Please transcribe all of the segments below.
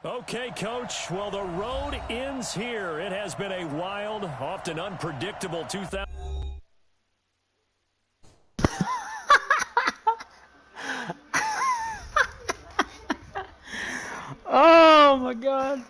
Okay, Coach. Well, the road ends here. It has been a wild, often unpredictable 2000. Oh, my God.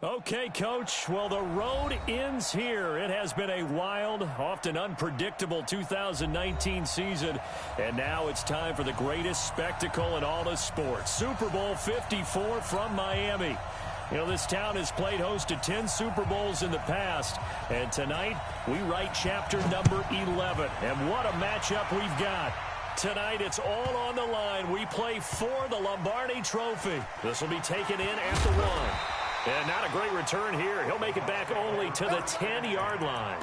Okay, Coach. Well, the road ends here. It has been a wild, often unpredictable 2019 season. And now it's time for the greatest spectacle in all of sports. Super Bowl 54 from Miami. You know, this town has played host to 10 Super Bowls in the past. And tonight, we write chapter number 11. And what a matchup we've got. Tonight, it's all on the line. We play for the Lombardi Trophy. This will be taken in at the 1. And not a great return here. He'll make it back only to the 10-yard line.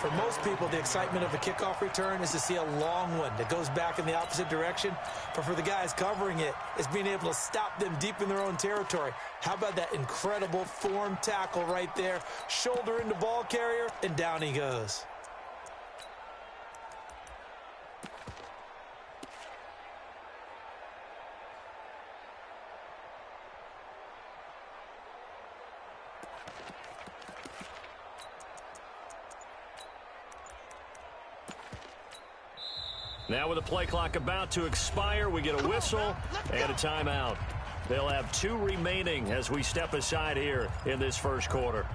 For most people, the excitement of a kickoff return is to see a long one that goes back in the opposite direction. But for the guys covering it, it's being able to stop them deep in their own territory. How about that incredible form tackle right there? Shoulder into ball carrier, and down he goes. Now with the play clock about to expire, we get a whistle and a timeout. They'll have 2 remaining as we step aside here in this first quarter.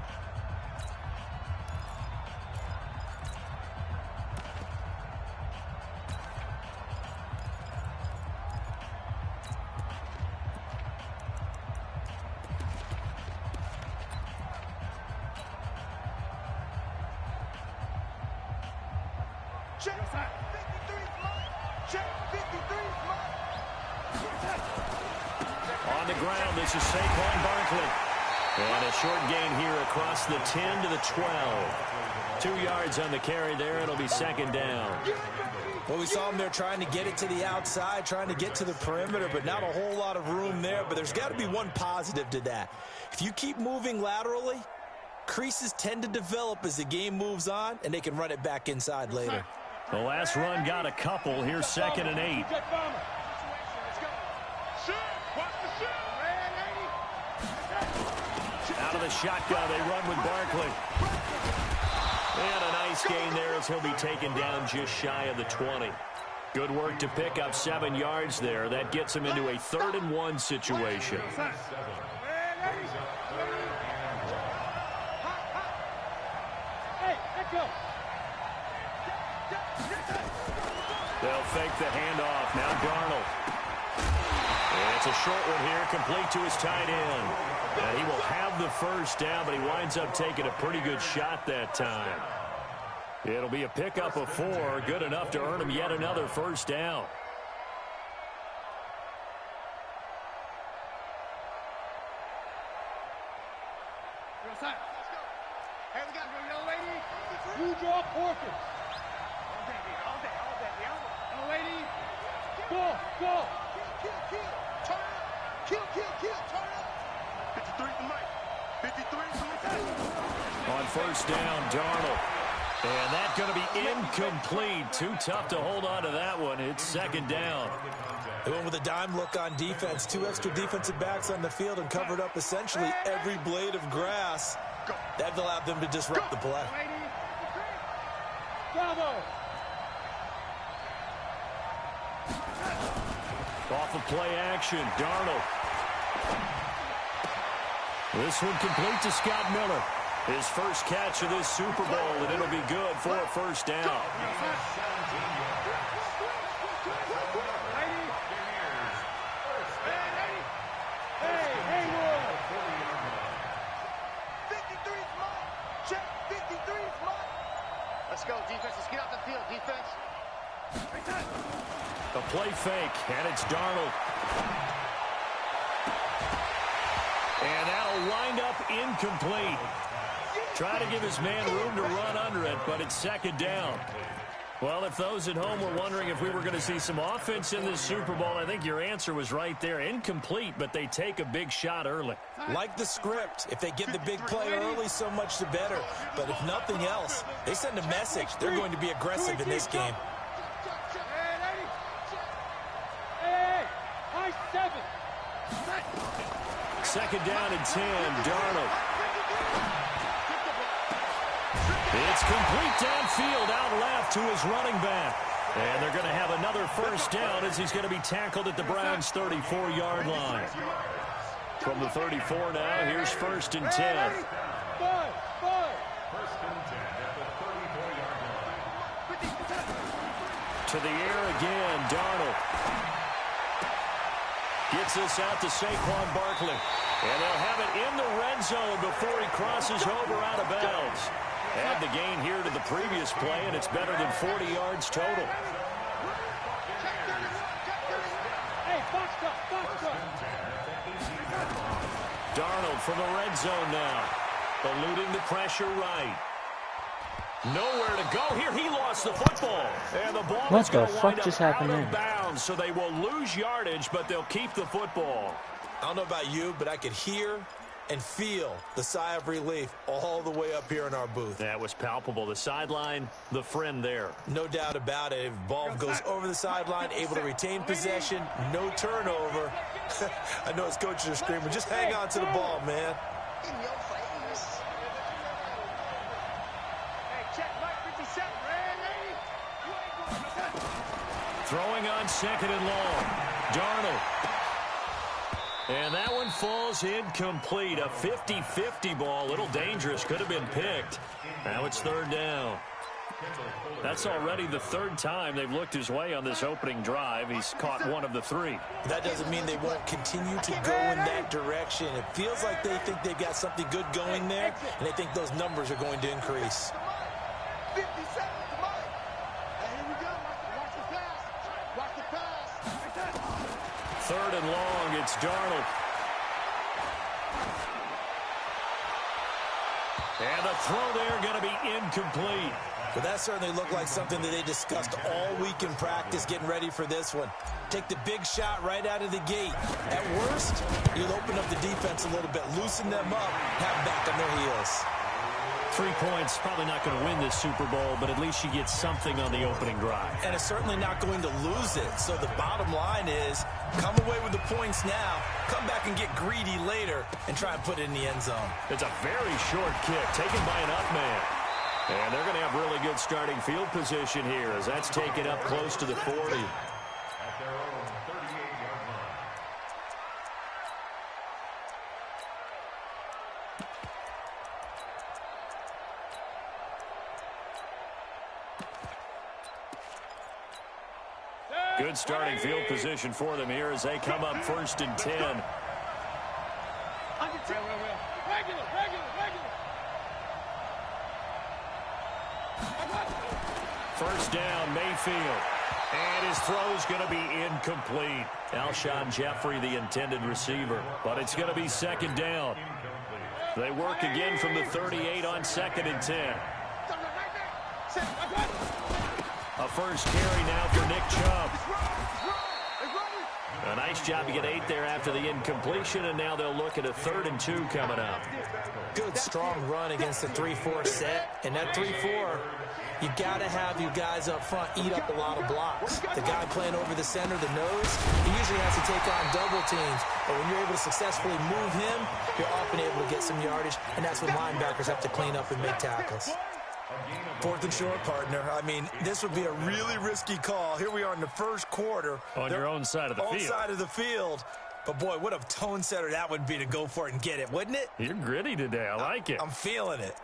On the ground, this is Saquon Barkley. And a short gain here across the 10 to the 12. 2 yards on the carry there. It'll be second down. Well, we saw him there trying to get it to the outside, trying to get to the perimeter, but not a whole lot of room there. But there's got to be one positive to that. If you keep moving laterally, creases tend to develop as the game moves on, and they can run it back inside later. The last run got a couple. Here's 2nd and 8. Out of the shotgun, they run with Barkley. And a nice gain there as he'll be taken down just shy of the 20. Good work to pick up 7 yards there. That gets him into a 3rd and 1 situation. They'll fake the handoff. Now Darnold. And it's a short one here, complete to his tight end. And he will have the first down, but he winds up taking a pretty good shot that time. It'll be a pickup of 4, good enough to earn him yet another first down. Hey, we got a young lady. You draw portraits. Young lady. Go. Kill. Turn up. Kill. Turn up. 53 to Mike. 53 to On first down, Darnold. And that's going to be incomplete. Too tough to hold on to that one. It's second down. They went with a dime look on defense. 2 extra defensive backs on the field and covered up essentially every blade of grass. That allowed them to disrupt the play. Bravo. Off of play action, Darnold. This one complete to Scott Miller. His first catch of this Super Bowl, and it'll be good for a first down. Let's go, defense. Let's get out the field, defense. A play fake, and it's Darnold. And that'll wind up incomplete. Try to give his man room to run under it, but it's second down. Well, if those at home were wondering if we were going to see some offense in this Super Bowl, I think your answer was right there. Incomplete, but they take a big shot early. Like the script, if they get the big play early, so much the better. But if nothing else, they send a message. They're going to be aggressive in this game. Second down and 10, Darnold. It's complete downfield, out left to his running back. And they're going to have another first down as he's going to be tackled at the Browns' 34-yard line. From the 34 now, here's first and 10. To the air again, Darnold. Gets this out to Saquon Barkley. And they'll have it in the red zone before he crosses over out of bounds. Add the gain here to the previous play, and it's better than 40 yards total. Darnold from the red zone now. Eluding the pressure right. Nowhere to go here. He lost the football. And the ball is going to wind up out of bounds, so they will lose yardage, but they'll keep the football. I don't know about you, but I could hear and feel the sigh of relief all the way up here in our booth. That was palpable. The sideline, the friend there. No doubt about it. If the ball goes over the sideline, able to retain possession, no turnover. I know his coaches are screaming, just hang on to the ball, man. In your face. Hey, check Mike 57. Throwing on second and long. Darnold. And that one falls incomplete. A 50-50 ball. A little dangerous. Could have been picked. Now it's third down. That's already the third time they've looked his way on this opening drive. He's caught one of the three. That doesn't mean they won't continue to go in that direction. It feels like they think they've got something good going there, and they think those numbers are going to increase. 57 to Mike. Hey, here we go. Watch the pass. Watch the pass. Third and long, it's Darnold. And the throw there going to be incomplete. But that certainly looked like something that they discussed all week in practice, getting ready for this one. Take the big shot right out of the gate. At worst, you'll open up the defense a little bit, loosen them up, have them back on their heels. 3 points, probably not going to win this Super Bowl, but at least you get something on the opening drive. And it's certainly not going to lose it. So the bottom line is, come away with the points now, come back and get greedy later, and try and put it in the end zone. It's a very short kick, taken by an up man. And they're going to have really good starting field position here as that's taken up close to the 40. Good starting field position for them here as they come up first and 10. Regular. First down, Mayfield. And his throw's going to be incomplete. Alshon Jeffrey, the intended receiver. But it's going to be second down. They work again from the 38 on second and 10. A first carry now for Nick Chubb. nice job to get 8 there after the incompletion, and now they'll look at a 3rd and 2 coming up. Good, strong run against the 3-4 set. And that 3-4, you got to have you guys up front eat up a lot of blocks. The guy playing over the center, the nose, he usually has to take on double teams. But when you're able to successfully move him, you're often able to get some yardage, and that's when linebackers have to clean up and make tackles. 4th and short, partner. I mean, this would be a really risky call. Here we are in the first quarter. On your own side of the field. On side of the field. But, boy, what a tone setter that would be to go for it and get it, wouldn't it? You're gritty today. I like it. I'm feeling it.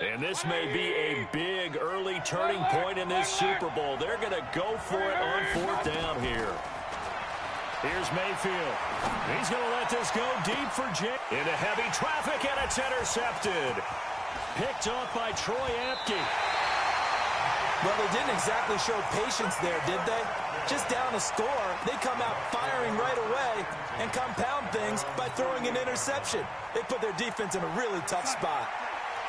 And this may be a big early turning point in this Super Bowl. They're going to go for it on 4th down here. Here's Mayfield. He's going to let this go deep for Jay. Into heavy traffic, and it's intercepted. Picked off by Troy Apke. Well, they didn't exactly show patience there, did they? Just down a score, they come out firing right away and compound things by throwing an interception. They put their defense in a really tough spot.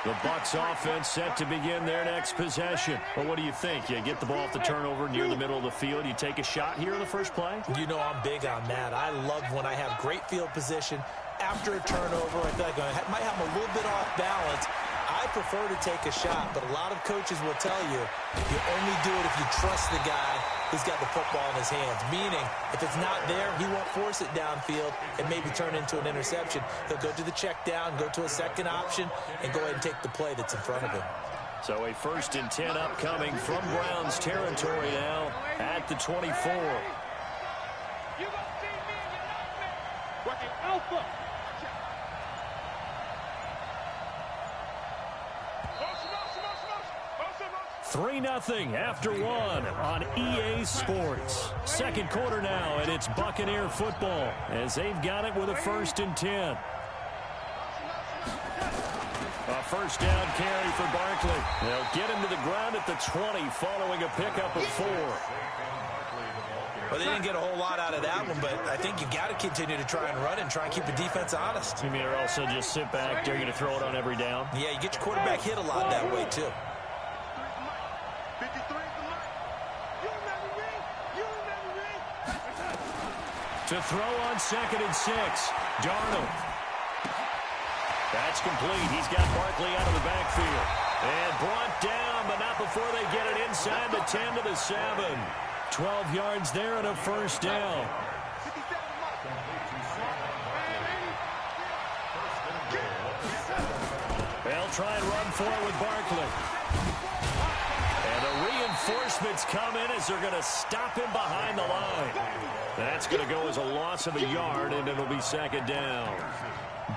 The Bucs offense set to begin their next possession. Well, what do you think? You get the ball off the turnover near the middle of the field. You take a shot here in the first play? You know I'm big on that. I love when I have great field position. After a turnover, I feel like I might have a little bit off balance. I prefer to take a shot, but a lot of coaches will tell you only do it if you trust the guy who's got the football in his hands. Meaning, if it's not there, he won't force it downfield and maybe turn into an interception. He'll go to the check down, go to a second option, and go ahead and take the play that's in front of him. So a 1st and 10 upcoming from Browns territory now at the 24. You gonna see me and you know me. Working alpha. 3-0 after 1 on EA Sports. Second quarter now, and it's Buccaneer football as they've got it with a 1st and 10. A 1st down carry for Barkley. They'll get him to the ground at the 20 following a pickup of 4. Well, they didn't get a whole lot out of that one, but I think you got to continue to try and run and try and keep the defense honest. You mean or also just sit back, they're going to throw it on every down? Yeah, you get your quarterback hit a lot that way, too. To throw on 2nd and 6. Darnold. That's complete. He's got Barkley out of the backfield. And brought down, but not before they get it inside the 10 to the 7. 12 yards there and a 1st down. They'll try and run for it with Barkley. And the reinforcements come in as they're going to stop him behind the line. That's going to go as a loss of a yard, and it'll be 2nd down.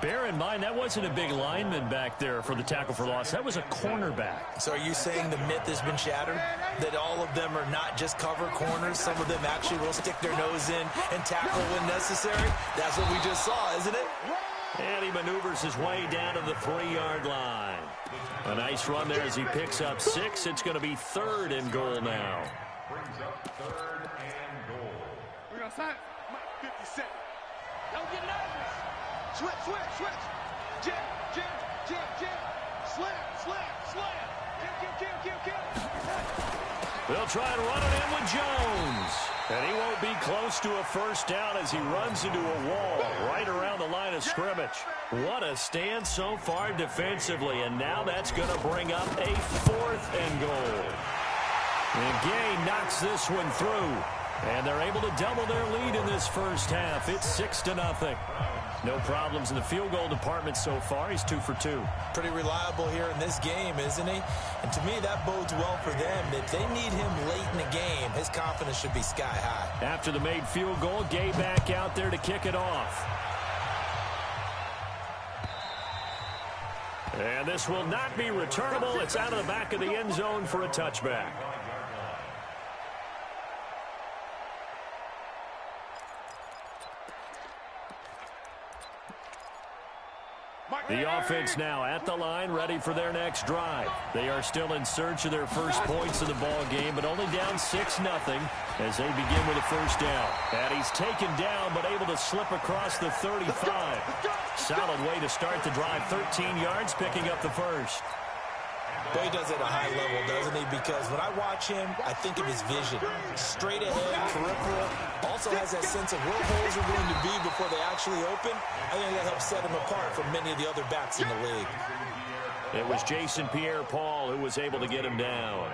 Bear in mind, that wasn't a big lineman back there for the tackle for loss. That was a cornerback. So are you saying the myth has been shattered? That all of them are not just cover corners? Some of them actually will stick their nose in and tackle when necessary? That's what we just saw, isn't it? And he maneuvers his way down to the 3-yard line. A nice run there as he picks up 6. It's going to be 3rd and goal now. Brings up 3rd and goal. We're going to sign. 57. Don't get nervous. Switch. Jam. Slam. Kill. They'll try and run it in with Jones. And he won't be close to a 1st down as he runs into a wall right around the line of scrimmage. What a stand so far defensively, and now that's going to bring up a 4th and goal. And Gay knocks this one through, and they're able to double their lead in this first half. It's 6-0. No problems in the field goal department so far. He's 2 for 2. Pretty reliable here in this game, isn't he? And to me, that bodes well for them. If they need him late in the game, his confidence should be sky high. After the made field goal, Gay back out there to kick it off. And this will not be returnable. It's out of the back of the end zone for a touchback. The offense now at the line, ready for their next drive. They are still in search of their first points of the ball game, but only down 6-0 as they begin with a 1st down. And he's taken down, but able to slip across the 35. Solid way to start the drive. 13 yards, picking up the 1st. Well, he does it at a high level, doesn't he? Because when I watch him, I think of his vision. Straight ahead, peripheral. Also has that sense of where holes are going to be before they actually open. I think that helps set him apart from many of the other backs in the league. It was Jason Pierre-Paul who was able to get him down.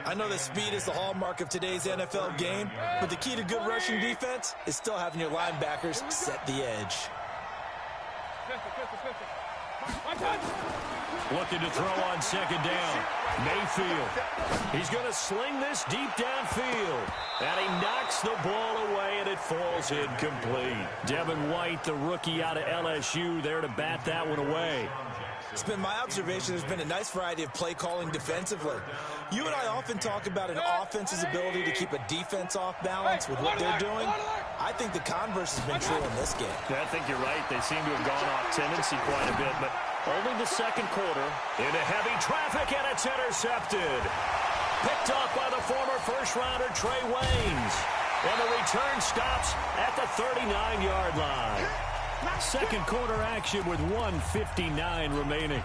I know that speed is the hallmark of today's NFL game, but the key to good rushing defense is still having your linebackers set the edge. Looking to throw on second down. Mayfield. He's going to sling this deep downfield. And he knocks the ball away, and it falls incomplete. Devin White, the rookie out of LSU, there to bat that one away. It's been my observation there's been a nice variety of play calling defensively. You and I often talk about an offense's ability to keep a defense off balance with what they're doing. I think the converse has been true in this game. I think you're right. They seem to have gone off tendency quite a bit, but only the second quarter. Into heavy traffic, and it's intercepted. Picked off by the former first-rounder Trey Waynes. And the return stops at the 39-yard line. Second quarter action with 1:59 remaining.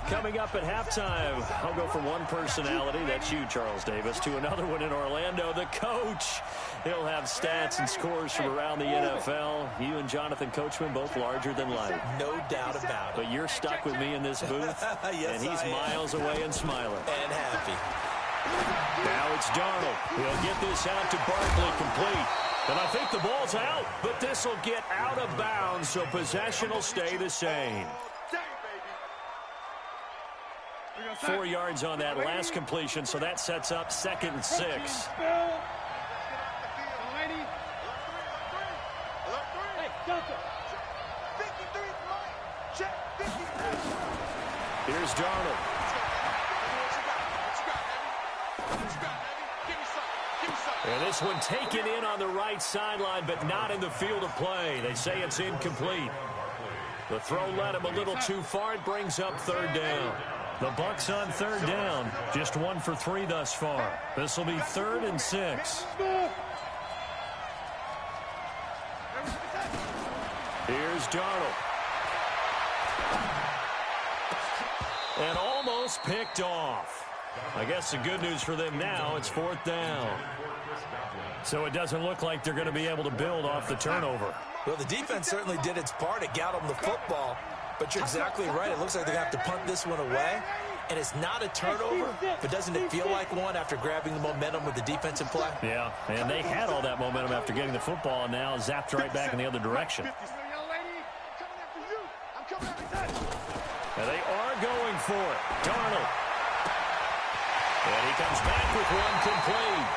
Coming up at halftime, I'll go from one personality, that's you, Charles Davis, to another one in Orlando, the coach. He'll have stats and scores from around the NFL. You and Jonathan Coachman, both larger than life. No doubt about it. But you're stuck with me in this booth, yes, and he's miles away and smiling. And happy. Now it's Darnold. He'll get this out to Barkley, complete. And I think the ball's out, but this will get out of bounds, so possession will stay the same. 4 yards on that last completion, so that sets up 2nd and 6. Here's Darnold. And this one taken in on the right sideline, but not in the field of play. They say it's incomplete. The throw led him a little too far. It brings up 3rd down. The Bucs on 3rd down. Just 1 for 3 thus far. This will be 3rd and 6. Here's Darnold. And almost picked off. I guess the good news for them now, it's 4th down. So it doesn't look like they're going to be able to build off the turnover. Well, the defense certainly did its part. It got them the football. But you're exactly right. It looks like they're going to have to punt this one away. And it's not a turnover, but doesn't it feel like one after grabbing the momentum with the defensive play? Yeah, and they had all that momentum after getting the football, and now zapped right back in the other direction. And they are going for it. Darnold. And he comes back with one complete.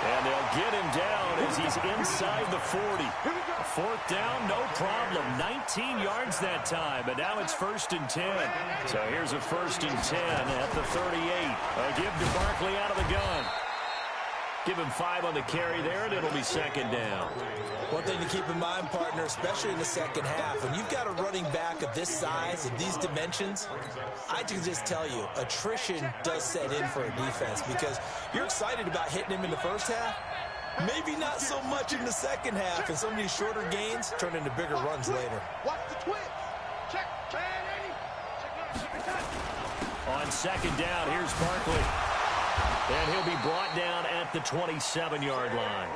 And they'll get him down as he's inside the 40. 4th down, no problem. 19 yards that time, but now it's 1st and 10. So here's a 1st and 10 at the 38. A give to Barkley out of the gun. Give him 5 on the carry there, and it'll be 2nd down. One thing to keep in mind, partner, especially in the second half, when you've got a running back of this size and these dimensions, I can just tell you, attrition does set in for a defense because you're excited about hitting him in the first half. Maybe not so much in the second half, and some of these shorter gains turn into bigger runs later. Watch the twist. Check. On 2nd down, here's Barkley. And he'll be brought down at the 27-yard line.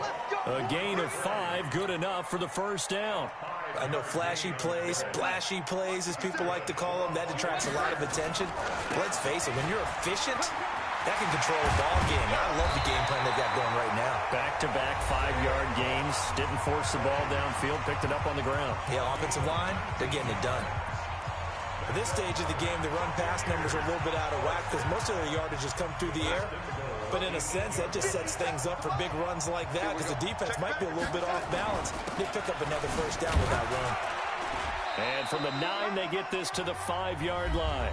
A gain of 5, good enough for the 1st down. I know flashy plays, splashy plays, as people like to call them, that attracts a lot of attention. Let's face it, when you're efficient, that can control a ball game. I love the game plan they've got going right now. Back-to-back 5-yard gains. Didn't force the ball downfield, picked it up on the ground. Yeah, offensive line, they're getting it done. At this stage of the game, the run-pass numbers are a little bit out of whack because most of their yardage has come through the air. But in a sense, that just sets things up for big runs like that because the defense might be a little bit off balance. They pick up another 1st down with that run. And from the 9, they get this to the 5-yard line.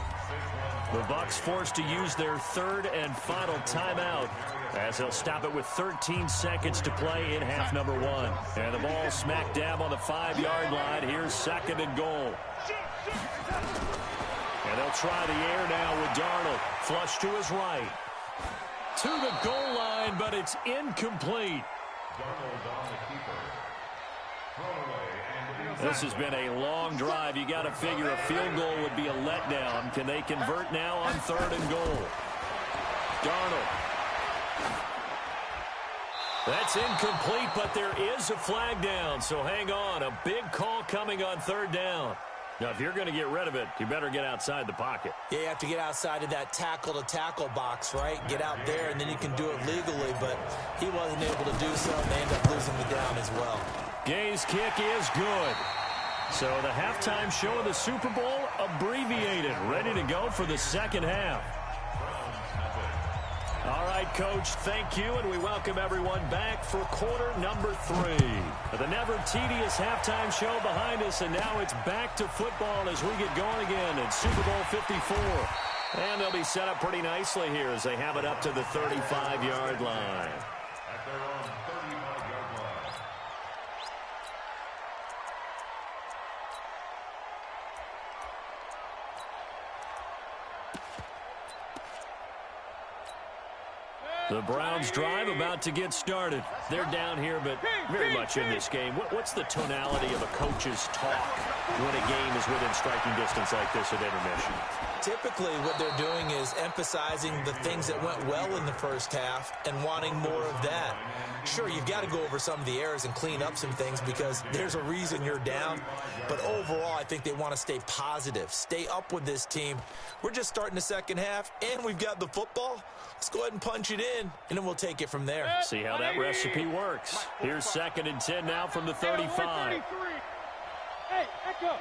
The Bucs forced to use their 3rd and final timeout as they'll stop it with 13 seconds to play in half number 1. And the ball smack dab on the 5-yard line. Here's 2nd and goal. And they'll try the air now with Darnold. Flush to his right. To the goal line, but it's incomplete. This has been a long drive. You got to figure a field goal would be a letdown. Can they convert now on 3rd and goal? Darnold. That's incomplete, but there is a flag down, so hang on. A big call coming on 3rd down. Now, if you're going to get rid of it, you better get outside the pocket. Yeah, you have to get outside of that tackle-to-tackle box, right? Get out there, and then you can do it legally, but he wasn't able to do so, and they end up losing the down as well. Gay's kick is good. So the halftime show of the Super Bowl abbreviated, ready to go for the second half. All right, Coach, thank you, and we welcome everyone back for quarter number 3. The never-tedious halftime show behind us, and now it's back to football as we get going again in Super Bowl 54. And they'll be set up pretty nicely here as they have it up to the 35-yard line. The Browns drive about to get started. They're down here, but very much in this game. What's the tonality of a coach's talk when a game is within striking distance like this at intermission? Typically, what they're doing is emphasizing the things that went well in the first half and wanting more of that. Sure, you've got to go over some of the errors and clean up some things because there's a reason you're down. But overall, I think they want to stay positive, stay up with this team. We're just starting the second half, and we've got the football. Let's go ahead and punch it in, and then we'll take it from there. See how that recipe works. Here's 2nd and 10 now from the 35. Hey, echo.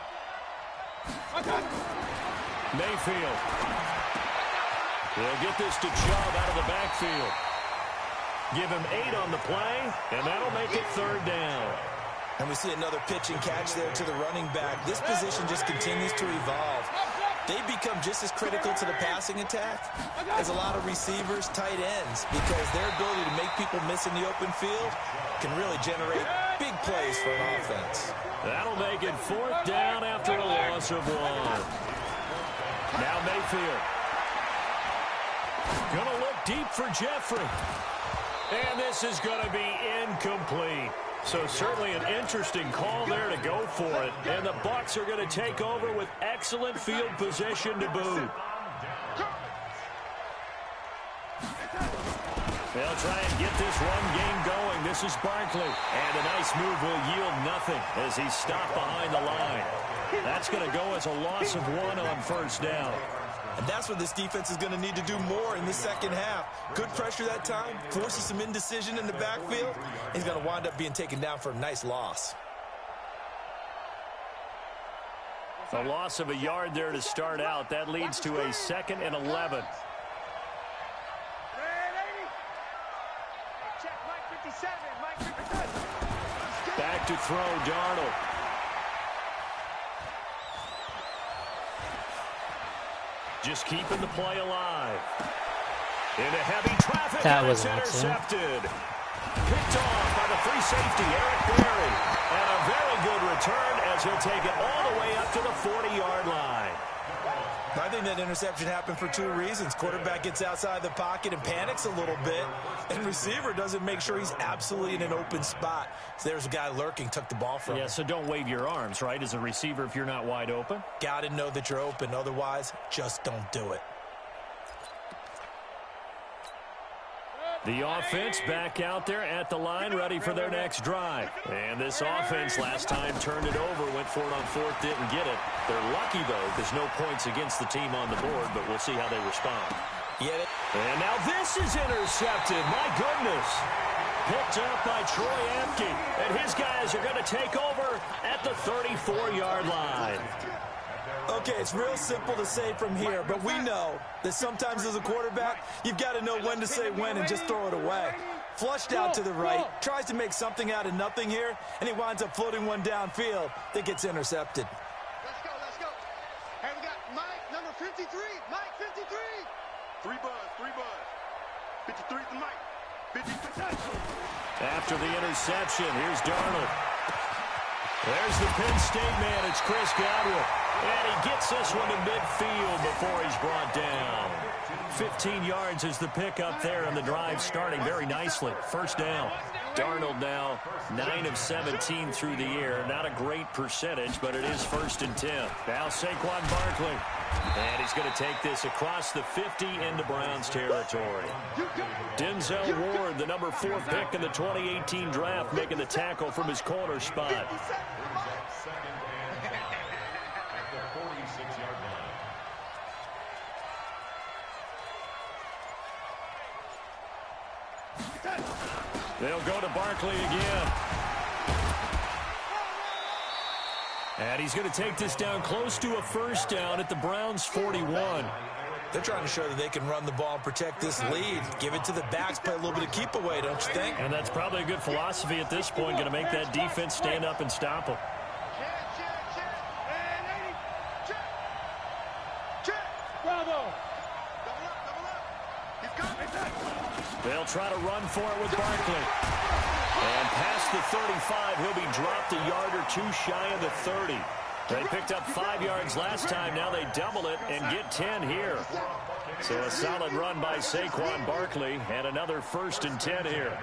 Mayfield. They'll get this to Chubb out of the backfield. Give him 8 on the play, and that'll make it 3rd down. And we see another pitch and catch there to the running back. This position just continues to evolve. They become just as critical to the passing attack as a lot of receivers, tight ends, because their ability to make people miss in the open field can really generate big plays for an offense. That'll make it 4th down after a loss of 1. Now Mayfield. Gonna look deep for Jeffrey. And this is going to be incomplete. So certainly an interesting call there to go for it. And the Bucs are going to take over with excellent field position to boot. They'll try and get this run game going. This is Barkley. And a nice move will yield nothing as he's stopped behind the line. That's going to go as a loss of 1 on 1st down. And that's what this defense is going to need to do more in the second half. Good pressure that time, forces some indecision in the backfield. He's going to wind up being taken down for a nice loss. A loss of a yard there to start out. That leads to a 2nd and 11. Back to throw, Darnold. Just keeping the play alive. Into heavy traffic, that and was it's excellent. intercepted. Picked off by the free safety, Eric Berry. And a very good return as he'll take it all the way up to the 40-yard line. I think that interception happened for 2 reasons. Quarterback gets outside the pocket and panics a little bit, and receiver doesn't make sure he's absolutely in an open spot. So there's a guy lurking, took the ball from him. Yeah, so don't wave your arms, right, as a receiver if you're not wide open. Got to know that you're open. Otherwise, just don't do it. The offense back out there at the line, ready for their next drive. And this offense last time turned it over, went for it on 4th, didn't get it. They're lucky, though, because no points against the team on the board, but we'll see how they respond. And now this is intercepted. My goodness. Picked up by Troy Apke. And his guys are going to take over at the 34-yard line. Okay, it's real simple to say from here, but we know that sometimes as a quarterback, you've got to know when to say when and just throw it away. Flushed out to the right, tries to make something out of nothing here, and he winds up floating one downfield that gets intercepted. Let's go, let's go. Hey, we got Mike, number 53. Mike, 53. 3 buzz. 53 to Mike. 53. After the interception, here's Darnold. There's the Penn State man. It's Chris Godwin. And he gets this one to midfield before he's brought down. 15 yards is the pickup there, and the drive starting very nicely. 1st down. Darnold now 9 of 17 through the air. Not a great percentage, but it is 1st and 10. Now Saquon Barkley. And he's going to take this across the 50 into Browns territory. Denzel Ward, the number 4 pick in the 2018 draft, making the tackle from his corner spot. They'll go to Barkley again. And he's going to take this down close to a 1st down at the Browns' 41. They're trying to show that they can run the ball and protect this lead. Give it to the backs, play a little bit of keep away, don't you think? And that's probably a good philosophy at this point, going to make that defense stand up and stop them. Bravo. They'll try to run for it with Barkley. And past the 35, he'll be dropped a yard or 2 shy of the 30. They picked up 5 yards last time. Now they double it and get 10 here. So a solid run by Saquon Barkley and another 1st and 10 here.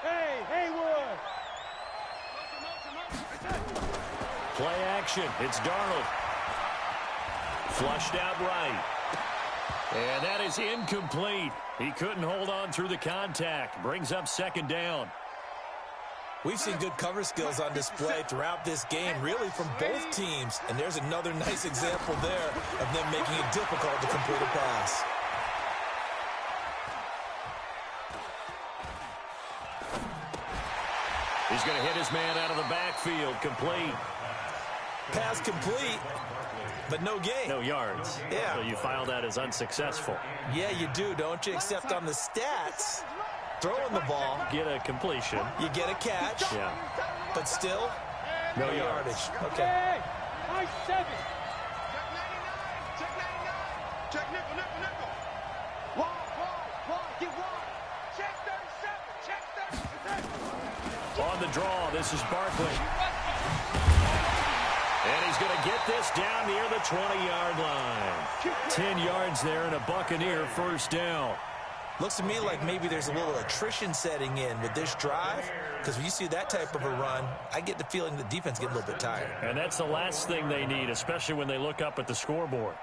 Hey, Haywood. Play action. It's Darnold. Flushed out right. And that is incomplete. He couldn't hold on through the contact. Brings up 2nd down. We've seen good cover skills on display throughout this game, really from both teams. And there's another nice example there of them making it difficult to complete a pass. He's going to hit his man out of the backfield. Complete. Pass complete, but no gain. No yards. Yeah. So you file that as unsuccessful. Yeah, you do, don't you? Except on the stats, throwing the ball, Get a completion. you get a catch, Yeah. but still, No yardage. yards. Okay. Hey, nice 7. Check 99. Check nickel. Wide. Get wide. Check 37. On the draw, this is Barkley. And he's going to get this down near the 20-yard line. 10 yards there and a Buccaneer 1st down. Looks to me like maybe there's a little attrition setting in with this drive, because when you see that type of a run, I get the feeling the defense gets a little bit tired. And that's the last thing they need, especially when they look up at the scoreboard.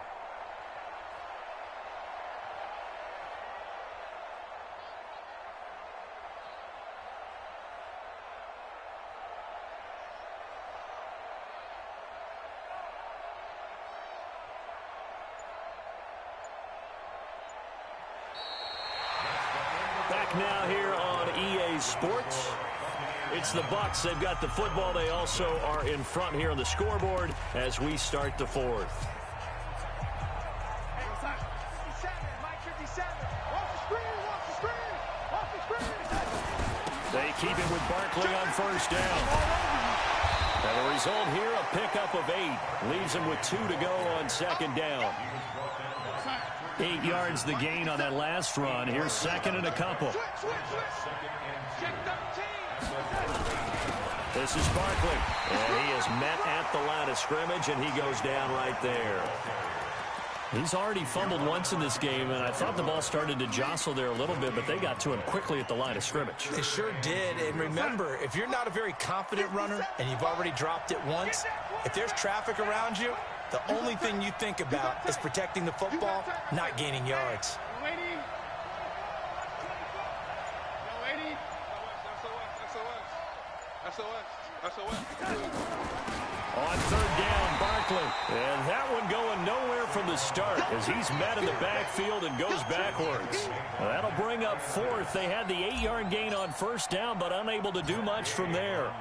Back now here on EA Sports. It's the Bucs. They've got the football. They also are in front here on the scoreboard as we start the 4th. They keep it with Barkley on 1st down. And the result here, a pickup of 8. Leaves him with 2 to go on 2nd down. 8 yards the gain on that last run. Here's 2nd and a couple. This is Barkley. And he is met at the line of scrimmage, and he goes down right there. He's already fumbled once in this game, and I thought the ball started to jostle there a little bit, but they got to him quickly at the line of scrimmage. They sure did. And remember, if you're not a very confident runner and you've already dropped it once, if there's traffic around you, the only thing you think about is protecting the football, not gaining yards. On 3rd down, Barkley. And that one going nowhere from the start as he's met in the backfield and goes backwards. That'll bring up 4th. They had the 8-yard gain on 1st down, but unable to do much from there.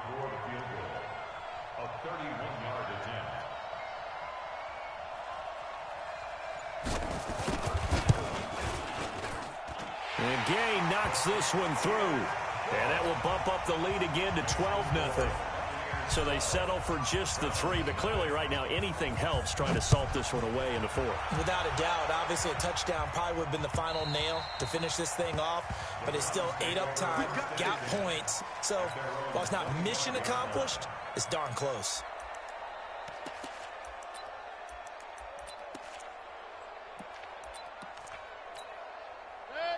And Gay knocks this one through. And that will bump up the lead again to 12-0. So they settle for just the 3. But clearly right now anything helps trying to salt this one away in the 4th. Without a doubt, obviously a touchdown probably would have been the final nail to finish this thing off. But it's still 8 up time, got points. So while it's not mission accomplished, it's darn close.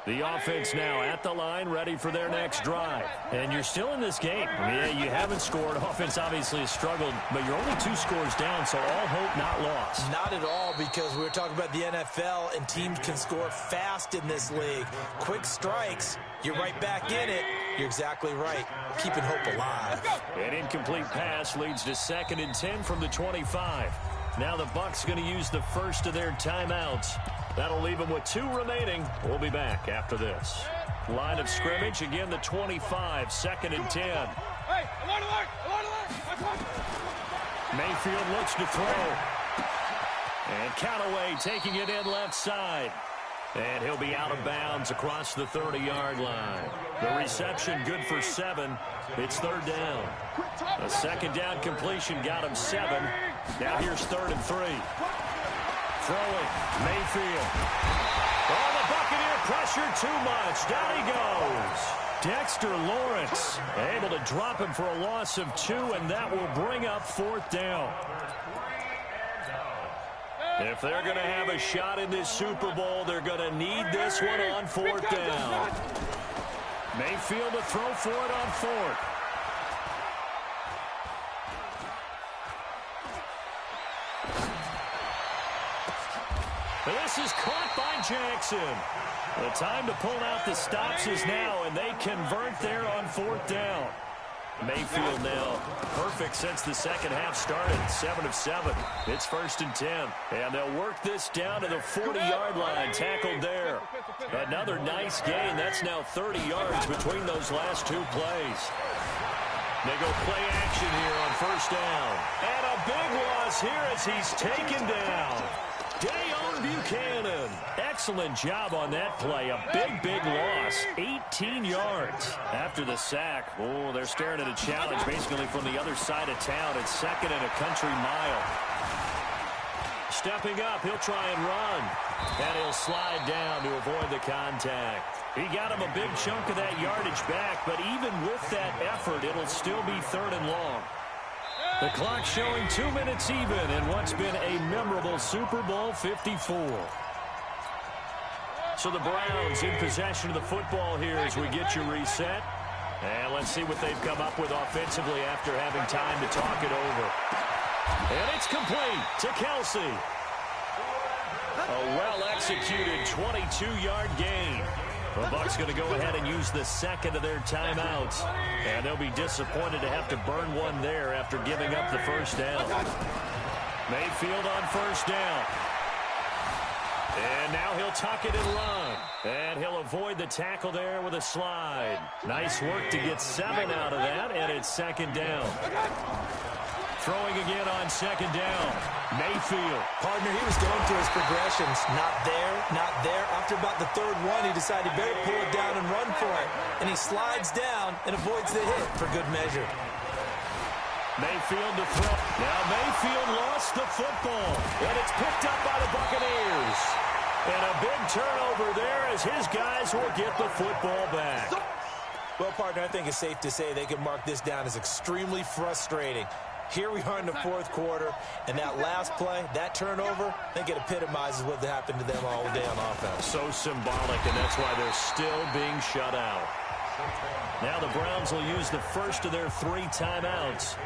The offense now at the line, ready for their next drive. And you're still in this game. Yeah, you haven't scored. Offense obviously has struggled, but you're only 2 scores down, so all hope not lost. Not at all, because we were talking about the NFL, and teams can score fast in this league. Quick strikes, you're right back in it. You're exactly right. Keeping hope alive. An incomplete pass leads to 2nd and 10 from the 25. Now the Bucs going to use the first of their timeouts. That'll leave them with 2 remaining. We'll be back after this. Line of scrimmage, again the 25, 2nd and 10. Hey, alert. Mayfield looks to throw. And Callaway taking it in left side. And he'll be out of bounds across the 30-yard line. The reception good for 7. It's 3rd down. A 2nd down completion got him 7. Now here's 3rd and 3. Throwing, Mayfield. Oh, the Buccaneer pressure too much. Down he goes. Dexter Lawrence able to drop him for a loss of 2, and that will bring up 4th down. If they're going to have a shot in this Super Bowl, they're going to need this one on 4th down. Mayfield to throw for it on 4th. This is caught by Jackson. The time to pull out the stops is now, and they convert there on 4th down. Mayfield now perfect since the second half started. 7 of 7. It's 1st and 10. And they'll work this down to the 40-yard line. Tackled there. Another nice gain. That's now 30 yards between those last 2 plays. They go play action here on 1st down. And a big loss here as he's taken down. Dayon Buchanan. Excellent job on that play. A big loss. 18 yards after the sack. Oh, they're staring at a challenge basically from the other side of town. It's 2nd and a country mile. Stepping up, he'll try and run. And he'll slide down to avoid the contact. He got him a big chunk of that yardage back, but even with that effort, it'll still be 3rd and long. The clock showing 2 minutes even in what's been a memorable Super Bowl 54. So the Browns in possession of the football here as we get you reset. And let's see what they've come up with offensively after having time to talk it over. And it's complete to Kelsey. A well-executed 22-yard gain. The Bucs going to go ahead and use the 2nd of their timeouts. And they'll be disappointed to have to burn one there after giving up the 1st down. Mayfield on 1st down. And now he'll tuck it and run. And he'll avoid the tackle there with a slide. Nice work to get 7 out of that, and it's 2nd down. Throwing again on 2nd down. Mayfield. Partner, he was going through his progressions. Not there, not there. After about the 3rd one, he decided he better pull it down and run for it. And he slides down and avoids the hit for good measure. Mayfield to throw. Now Mayfield lost the football. And it's picked up by the Buccaneers. And a big turnover there as his guys will get the football back. Well, partner, I think it's safe to say they can mark this down as extremely frustrating. Here we are in the 4th quarter, and that last play, that turnover, I think it epitomizes what happened to them all day on offense. So symbolic, and that's why they're still being shut out. Now the Browns will use the first of their 3 timeouts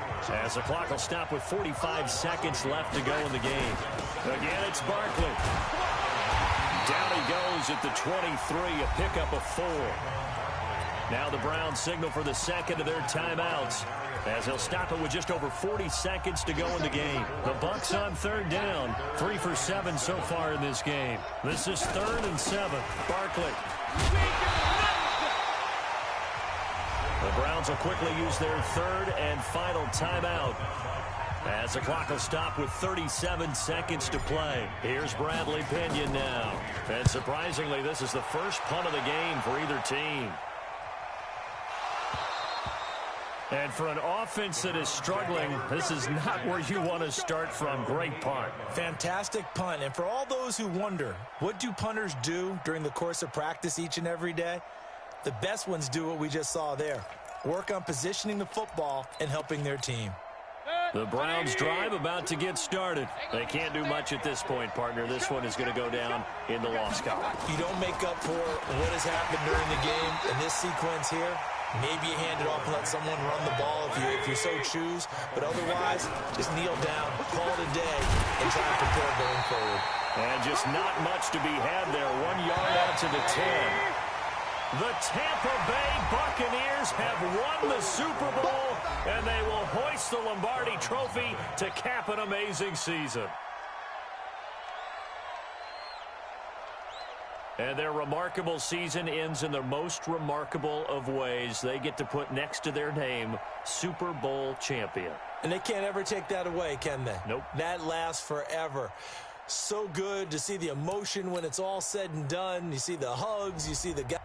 as the clock will stop with 45 seconds left to go in the game. Again, it's Barkley. Down he goes at the 23, a pickup of 4. Now the Browns signal for the 2nd of their timeouts as he'll stop it with just over 40 seconds to go in the game. The Bucs on 3rd down, 3 for 7 so far in this game. This is 3rd and 7. Barkley. The Browns will quickly use their 3rd and final timeout as the clock will stop with 37 seconds to play. Here's Bradley Pinion now. And surprisingly, this is the first punt of the game for either team. And for an offense that is struggling, this is not where you want to start from. Great punt. Fantastic punt. And for all those who wonder, what do punters do during the course of practice each and every day? The best ones do what we just saw there. Work on positioning the football and helping their team. The Browns' drive about to get started. They can't do much at this point, partner. This one is going to go down in the loss column. You don't make up for what has happened during the game in this sequence here. Maybe you hand it off and let someone run the ball if you so choose. But otherwise, just kneel down, call it a day, and try and prepare going forward. And just not much to be had there. 1 yard out to the 10. The Tampa Bay Buccaneers have won the Super Bowl, and they will hoist the Lombardi Trophy to cap an amazing season. And their remarkable season ends in the most remarkable of ways. They get to put next to their name, Super Bowl champion. And they can't ever take that away, can they? Nope. That lasts forever. So good to see the emotion when it's all said and done. You see the hugs, you see the guys.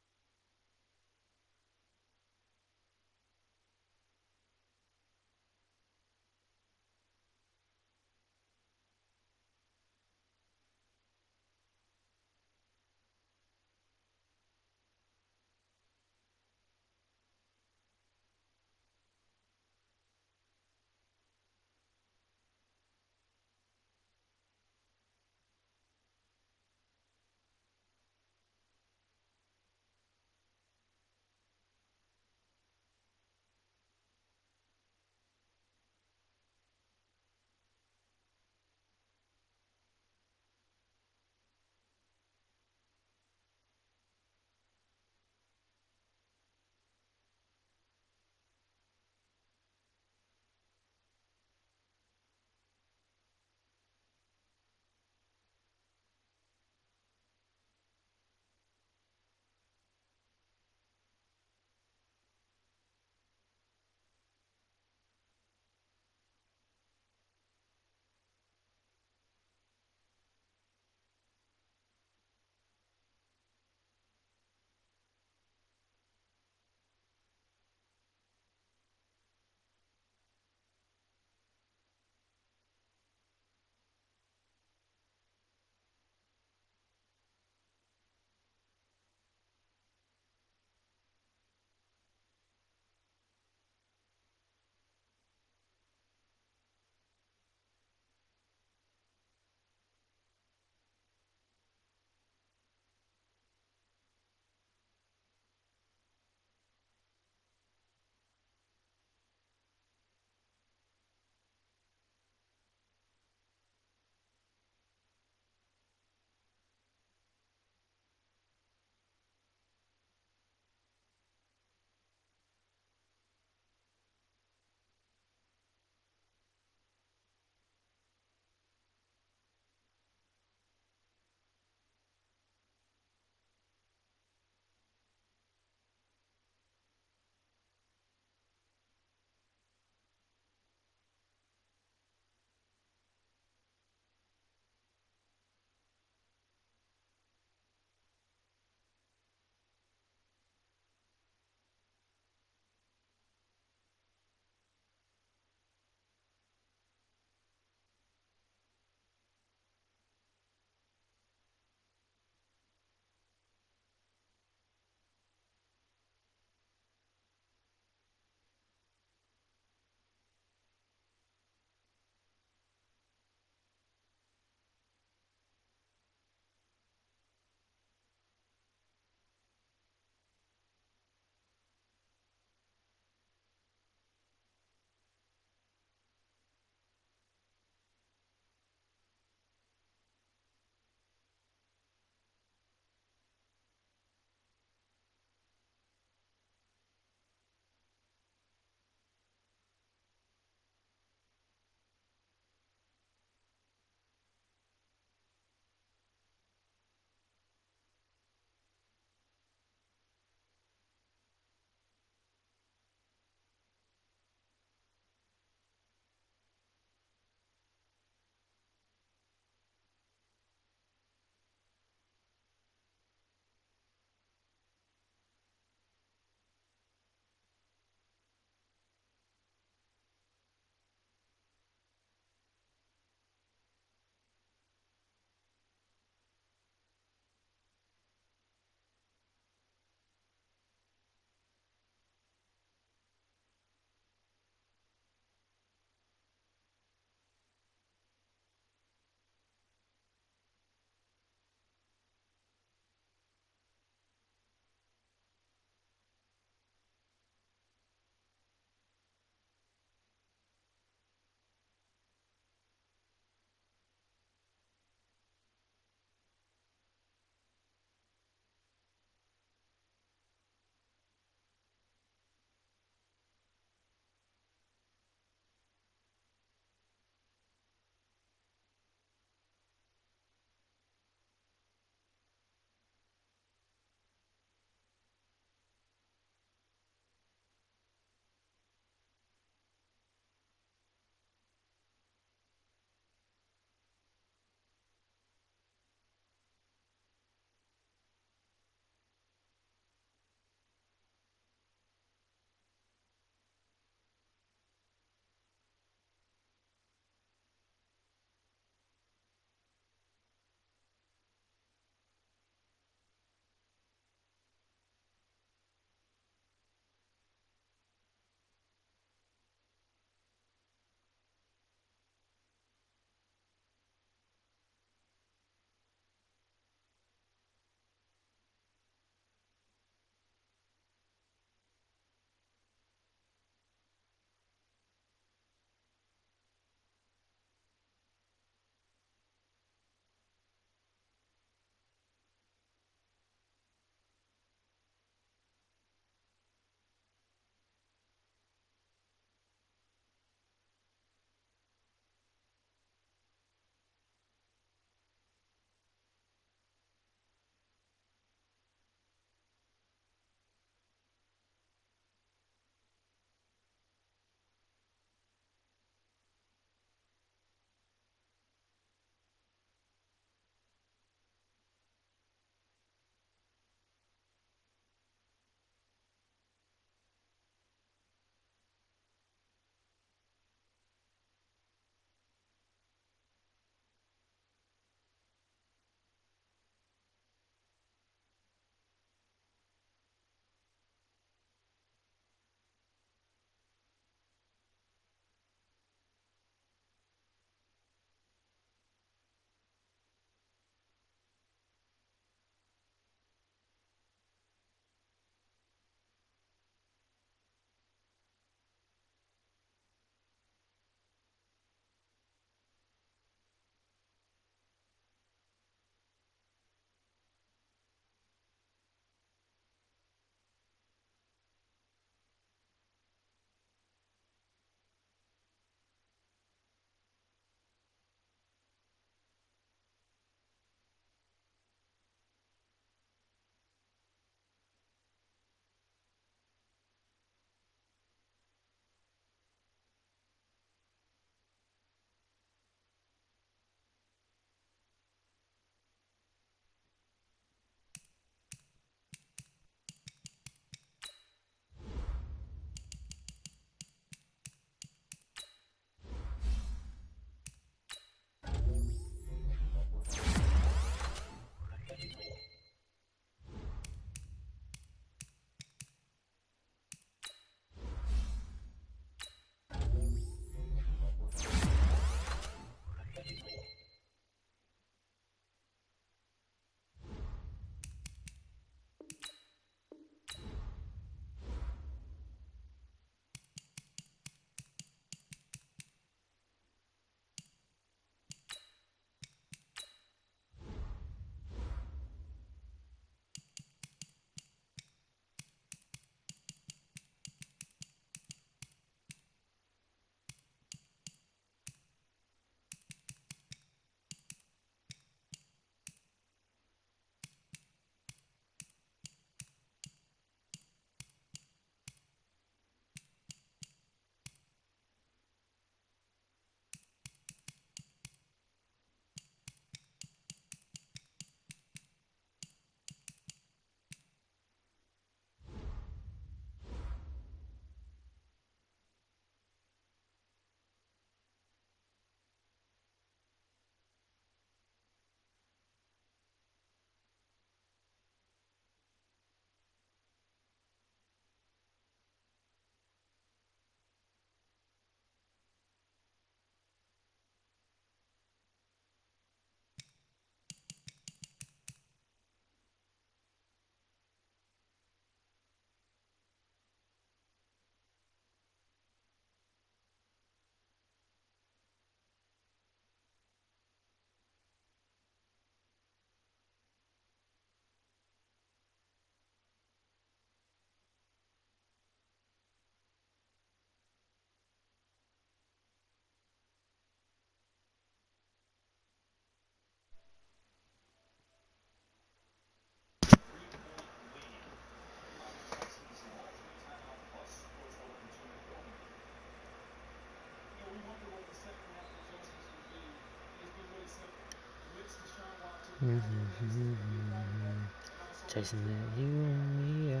Chasing that you and me out.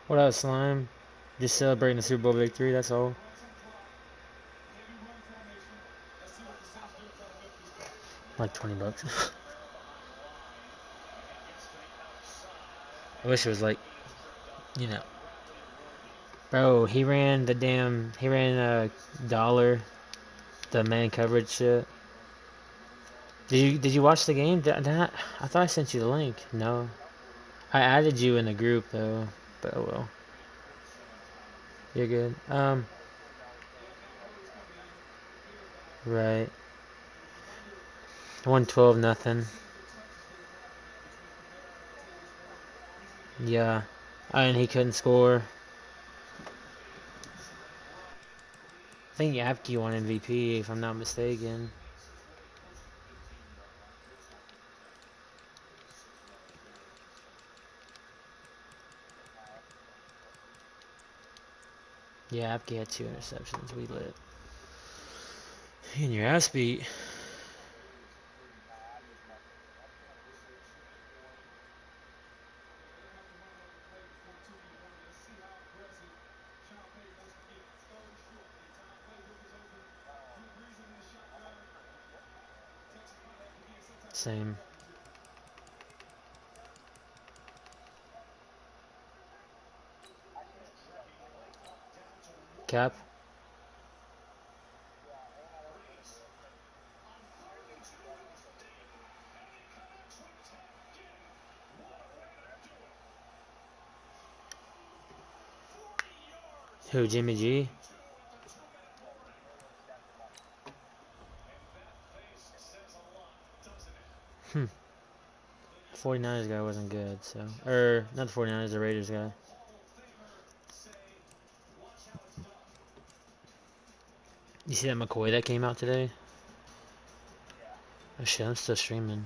What else, Slime? Just celebrating the Super Bowl victory, that's all. Like $20. I wish it was like, you know. Bro, he ran a dollar, the man coverage shit. Did you watch the game? I thought I sent you the link. No. I added you in the group though, but oh well. You're good. Right. 112 nothing. Yeah. And he couldn't score. I think Yapke won MVP if I'm not mistaken. Yeah, Apke had 2 interceptions. We lit. And your ass beat. Same. Cap. Who, Jimmy G? 49ers guy wasn't good, so. Not the 49ers, the Raiders guy. You see that McCoy that came out today? Oh shit, I'm still streaming.